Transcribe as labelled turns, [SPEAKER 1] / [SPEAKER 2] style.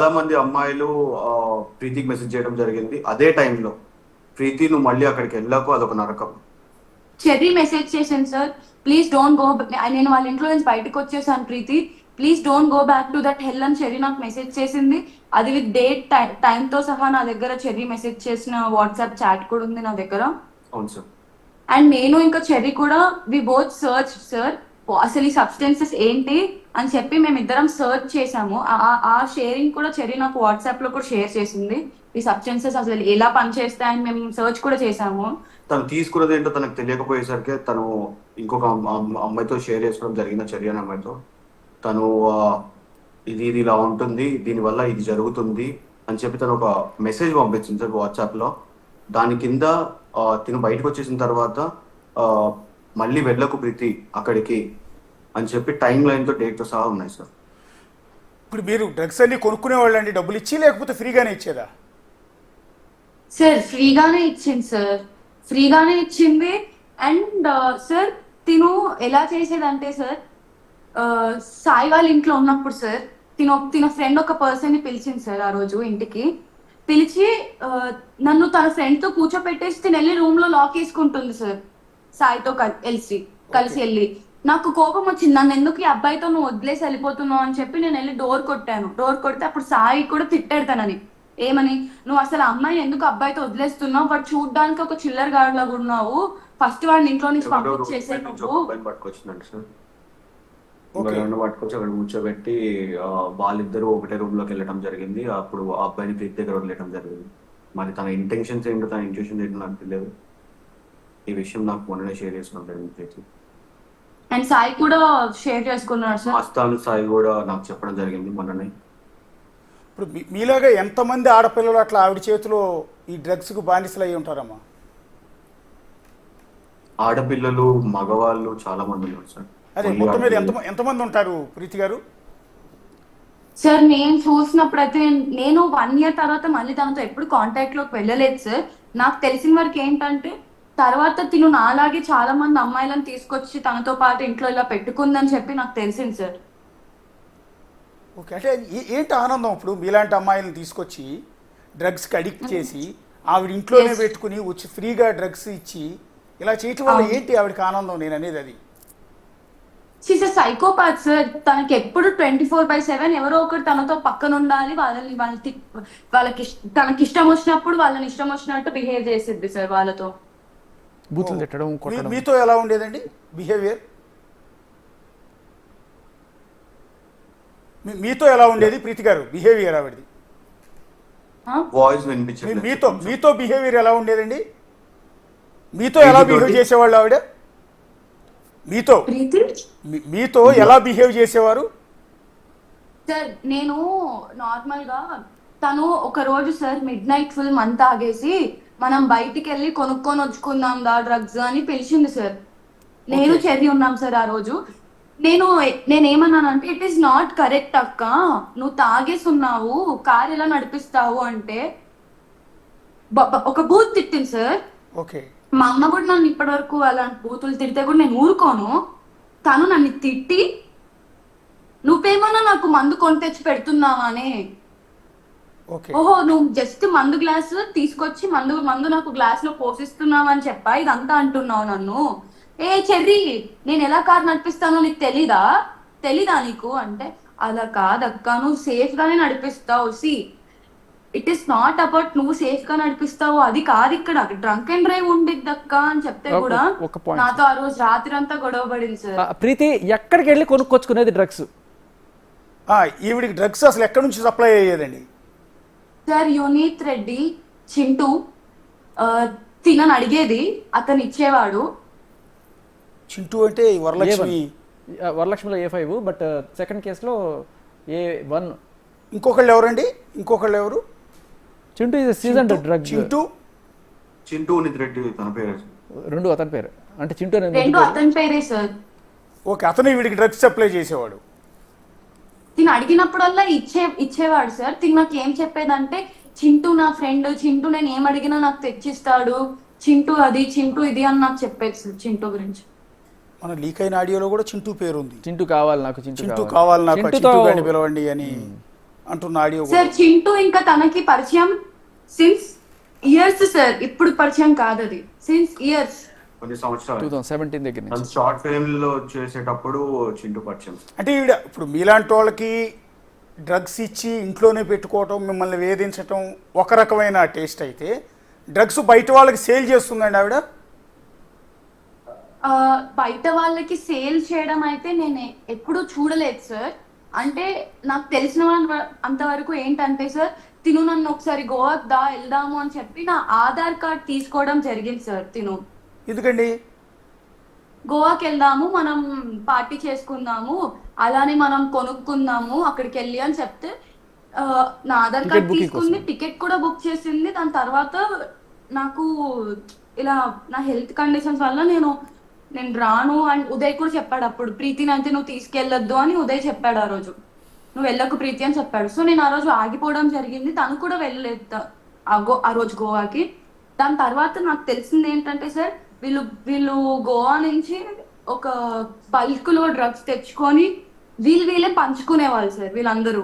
[SPEAKER 1] చాలా మంది అమ్మాయిలు ప్రీతికి మెసేజ్ చేయడం జరిగింది. అదే టైంలో ప్రీతి నువ్వు మళ్ళీ అక్కడికి వెళ్ళకు, అదొక నరకం.
[SPEAKER 2] చెర్రీ మెసేజ్ చేశాను సార్, ప్లీజ్ డోంట్ గో. నేను వాళ్ళ ఇంట్లో నుంచి బయటకు వచ్చేసాను Preethi, please don't go back to that hell అని చెర్రీ నాకు మెసేజ్ చేసింది. అది విత్ డేట్ టైంతో సహా నా దగ్గర చెర్రీ మెసేజ్ చేసిన వాట్సాప్ చాట్ కూడా ఉంది నా దగ్గర.
[SPEAKER 1] అవును సార్.
[SPEAKER 2] అండ్ నేను ఇంకా చెర్రీ కూడా వి బోత్ సర్చ్ సార్, అసలు ఈ సబ్స్టెన్సెస్ ఏంటి అని చెప్పి మేమిద్దరం సర్చ్ చేసాము. ఆ షేరింగ్ కూడా చెర్రీ నాకు వాట్సాప్ లో కూడా షేర్ చేసింది. ఈ సబ్స్టెన్సెస్ అసలు ఎలా పనిచేస్తాయని మేము సర్చ్ కూడా చేసాము.
[SPEAKER 1] తను తీసుకున్నది ఏంటో తనకు తెలియకపోయేసరికి తను ఇంకొక అమ్మాయితో షేర్ చేసుకోవడం జరిగిన చర్య అనే అమ్మాయితో తను ఇది ఇది ఇలా ఉంటుంది, దీనివల్ల ఇది జరుగుతుంది అని చెప్పి తను ఒక మెసేజ్ పంపించింది సార్ వాట్సాప్లో. దాని కింద తిను బయటకు వచ్చేసిన తర్వాత మళ్ళీ వెళ్ళకు ప్రీతి అక్కడికి అని చెప్పి టైం లైన్తో డేట్తో సహా ఉన్నాయి సార్.
[SPEAKER 3] ఇప్పుడు మీరు డ్రగ్స్ అన్ని కొనుక్కునే అండి డబ్బులు ఇచ్చి, లేకపోతే ఫ్రీగానే ఇచ్చేదా?
[SPEAKER 2] సార్ ఫ్రీగానే ఇచ్చింది సార్, ఫ్రీగానే ఇచ్చింది. అండ్ సార్ తిను ఎలా చేసేదంటే సార్, సాయి వాళ్ళ ఇంట్లో ఉన్నప్పుడు సార్ తిన ఫ్రెండ్ ఒక పర్సన్ ని పిలిచింది సార్ ఆ రోజు ఇంటికి. పిలిచి నన్ను తన ఫ్రెండ్ తో కూర్చోపెట్టేసి తిని వెళ్ళి రూమ్ లో లాక్ వేసుకుంటుంది సార్, సాయితో కలిసి వెళ్ళి. నాకు కోపం వచ్చింది, నన్ను ఎందుకు ఈ అబ్బాయితో నువ్వు వదిలేసి వెళ్ళిపోతున్నావు అని చెప్పి నేను వెళ్ళి డోర్ కొట్టాను. డోర్ కొడితే అప్పుడు సాయి కూడా తిట్టాడు తనని, ఏమని, నువ్వు అసలు అమ్మాయి ఎందుకు అబ్బాయితో వదిలేస్తున్నావు, వాడు చూడడానికి ఒక చిల్లర్ గార్డ్ లాగా ఉన్నావు, ఫస్ట్ వాడిని ఇంట్లో నుంచి పంపించేసే నువ్వు.
[SPEAKER 1] పట్టుకొచ్చి అక్కడ కూర్చోబెట్టి వాళ్ళిద్దరూ ఒకటే రూమ్ లోకి వెళ్ళడం జరిగింది. అప్పుడు ఆ అబ్బాయిని ప్రీతి దగ్గర వదిలేయడం జరిగింది. మరి తన ఇంటెన్షన్స్ ఏంటో, తన ఇంట్యూషన్ ఏంటో నాకు తెలియదు. ఈ విషయం నాకు మొన్ననే షేర్ చేసుకున్నాం జరిగింది ప్రీతి.
[SPEAKER 2] అండ్ సాయి కూడా షేర్ చేసుకున్నాడు సార్.
[SPEAKER 1] అస్తాన్ సాయి కూడా నాకు చెప్పడం జరిగింది మొన్ననే.
[SPEAKER 3] ఇప్పుడు మీలాగా ఎంతమంది ఆడపిల్లలు అట్లా ఆవిడ చేతిలో ఈ డ్రగ్స్కు బానిసలు అయ్యి ఉంటారమ్మా?
[SPEAKER 1] ఆడపిల్లలు, మగవాళ్ళు చాలా మంది ఉన్నారు సార్.
[SPEAKER 3] అదే మొత్తం మీద ఎంతమంది ఉంటారు ప్రీతి గారు?
[SPEAKER 2] సార్ నేను చూసినప్పుడు అయితే నేను 1 year తర్వాత మళ్ళీ తనతో ఎప్పుడు కాంటాక్ట్ లోకి వెళ్ళలేదు సార్. నాకు తెలిసిన వరకు ఏంటంటే తర్వాత తిను నాలాగే చాలా మంది అమ్మాయిలను తీసుకొచ్చి తనతో పాటు ఇంట్లో ఇలా పెట్టుకుందని చెప్పి నాకు తెలిసింది సార్.
[SPEAKER 3] ఓకే, అంటే ఏంటి ఆనందం ఇప్పుడు మీలాంటి అమ్మాయిలను తీసుకొచ్చి డ్రగ్స్కి అడిక్ట్ చేసి ఆవిడ ఇంట్లోనే పెట్టుకుని వచ్చి ఫ్రీగా డ్రగ్స్ ఇచ్చి ఇలా చేయటం వల్ల ఏంటి ఆవిడకి ఆనందం? నేను అనేది అది.
[SPEAKER 2] She's a psychopath sir. తనకి ఎప్పుడు 24/7 ఎవరో ఒకరు తనతో పక్కన ఉండాలి, వాళ్ళకి తనకి ఇష్టం వచ్చినప్పుడు వాళ్ళని ఇష్టం వచ్చినట్టు బిహేవ్ చేసిద్ది సార్ వాళ్ళతో.
[SPEAKER 4] బూతులు తిట్టడం, కొట్టడం.
[SPEAKER 3] మీతో ఎలా ఉండేదండి బిహేవియర్? మీతో ఎలా ఉండేది ప్రీతి గారు బిహేవియర్ ఆవిడది?
[SPEAKER 1] వాయిస్ వినిపించలేదు.
[SPEAKER 3] మీతో బిహేవియర్ ఎలా ఉండేదండి? మీతో ఎలా బిహేవ్ చేసేవాళ్ళు ఆవిడ? మీతో ఎలా బిహేవ్ చేసేవారు?
[SPEAKER 2] సార్ నేను నార్మల్ గా తను ఒక రోజు సార్ మిడ్-నైట్ ఫుల్ మంత్ ఆగేసి మనం బయటికి వెళ్ళి కొనుక్కొని వచ్చుకుందాం దా డ్రగ్స్ అని పిలిచింది సార్. నేను చెర్రీ ఉన్నాం సార్ ఆ రోజు. నేనేమన్నానంటే ఇట్ ఈస్ నాట్ కరెక్ట్ అక్క, నువ్వు తాగేసి ఉన్నావు, కార్ ఎలా నడిపిస్తావు అంటే ఒక బూత్ తిట్టింది సార్.
[SPEAKER 3] ఓకే,
[SPEAKER 2] మా అమ్మ కూడా నన్ను ఇప్పటి వరకు అలాంటి బూతులు తిడితే కూడా నేను ఊరుకోను. తను నన్ను తిట్టి నువ్వేమన్నా నాకు మందు కొని తెచ్చి పెడుతున్నావానే, ఓహో నువ్వు జస్ట్ మందు గ్లాస్ తీసుకొచ్చి మందు నాకు గ్లాస్ లో పోషిస్తున్నావు అని చెప్పా ఇదంతా అంటున్నావు నన్ను. ఏ చెర్రీ, నేను ఎలా కార్ నడిపిస్తానో నీకు తెలీదా నీకు అంటే, అలా కాదక్క నువ్వు సేఫ్ గానే నడిపిస్తావు, see it is not about నువ్వు సేఫ్ గా నడిపిస్తావు, అది కాదు ఇక్కడ డ్రంక్ అండ్ డ్రైవ్ ఉండిద్దక్క అని చెప్తే కూడా నాతో ఆ రోజు రాత్రి అంతా గొడవ పడింది సార్.
[SPEAKER 4] ప్రీతి ఎక్కడికి వెళ్ళి కొనుక్కొచ్చుకునేది డ్రగ్స్?
[SPEAKER 3] ఈవిడికి డ్రగ్స్ అసలు ఎక్కడి నుంచి సప్లై అయ్యేదండి?
[SPEAKER 2] సార్ యునీత్ రెడ్డి, చింటూ తినని అడిగేది, అతను ఇచ్చేవాడు.
[SPEAKER 3] చింటూ అంటే
[SPEAKER 4] వరలక్ష్మిలో A5, బట్ సెకండ్ కేసులో A1.
[SPEAKER 3] ఇంకొకళ్ళు ఎవరండి? ఎవరు?
[SPEAKER 4] Chintu is season drug.
[SPEAKER 1] Chintu Unith Reddy తన పేరు.
[SPEAKER 4] రెండు అతని పేరు, అంటే చింటూ
[SPEAKER 2] రెండు అతని పేరే సార్.
[SPEAKER 3] ఓకే, అతను వీడికి డ్రగ్స్ సప్లై చేసేవాడు.
[SPEAKER 2] తిని అడిగినప్పుడల్లా ఇచ్చేవాడు సార్. తిని నాకు ఏం చెప్పేదంటే, చింటూ నా ఫ్రెండ్, చింటూ నేను ఏం అడిగినా నాకు తెచ్చిస్తాడు, చింటూ అది చింటూ ఇది అని నాకు చెప్పేది సార్. చింటూ గురించి
[SPEAKER 3] మన లీక్ అయిన ఆడియోలో కూడా చింటూ పేరు ఉంది.
[SPEAKER 4] చింటూ కావాలి నాకు,
[SPEAKER 3] చింటూ కావాలి నాకు, చింటూ గాని పిలవండి అని. అంటున్న ఆడియో కూడా
[SPEAKER 2] సార్ చింటూ ఇంకా తనకి పరిచయం సిన్స్ ఇయర్స్ సార్, ఇప్పుడు పరిచయం కాదు అది, సిన్స్ ఇయర్స్.
[SPEAKER 1] కొన్ని సంవత్సరాలు
[SPEAKER 4] 2017 దగ్గర నుంచి.
[SPEAKER 1] తను షార్ట్ ఫిల్మ్లో చేసేటప్పుడు చింటూ పరిచయం.
[SPEAKER 3] అంటే ఈవిడ ఇప్పుడు మీలాంటి వాళ్ళకి డ్రగ్స్ ఇచ్చి ఇంట్లోనే పెట్టుకోవటం, మిమ్మల్ని వేధించటం ఒక రకమైన టేస్ట్ అయితే, డ్రగ్స్ బయట వాళ్ళకి సేల్ చేస్తుందండి ఆవిడ?
[SPEAKER 2] బయట వాళ్ళకి సేల్ చేయడం అయితే నేను ఎప్పుడూ చూడలేదు సార్. అంటే నాకు తెలిసిన అంతవరకు ఏంటంటే సార్, తిను నన్ను ఒకసారి గోవాకి వెళ్దాము అని చెప్పి నా ఆధార్ కార్డ్ తీసుకోవడం జరిగింది సార్. తిను
[SPEAKER 3] ఎందుకండి?
[SPEAKER 2] గోవాకి వెళ్దాము, మనం పార్టీ చేసుకుందాము, అలానే మనం కొనుక్కుందాము అక్కడికి వెళ్ళి అని చెప్తే నా ఆధార్
[SPEAKER 4] Ticket
[SPEAKER 2] కార్డ్
[SPEAKER 4] booking
[SPEAKER 2] తీసుకుంది,
[SPEAKER 4] కోసం.
[SPEAKER 2] టికెట్ కూడా బుక్ చేసింది. దాని తర్వాత నాకు ఇలా నా హెల్త్ కండిషన్స్ వల్ల నేను రాను అని ఉదయ్ కూడా చెప్పాడు. అప్పుడు ప్రీతిని అయితే నువ్వు తీసుకెళ్ళొద్దు అని ఉదయ్ చెప్పాడు ఆ రోజు, నువ్వు వెళ్ళకు ప్రీతి అని చెప్పాడు. సో నేను ఆ రోజు ఆగిపోవడం జరిగింది, తను కూడా వెళ్ళలేదు ఆ రోజు గోవాకి. దాని తర్వాత నాకు తెలిసింది ఏంటంటే సార్, వీళ్ళు గోవా నుంచి ఒక బల్క్ లో డ్రగ్స్ తెచ్చుకొని వీళ్ళే పంచుకునేవాళ్ళు సార్ వీళ్ళందరూ.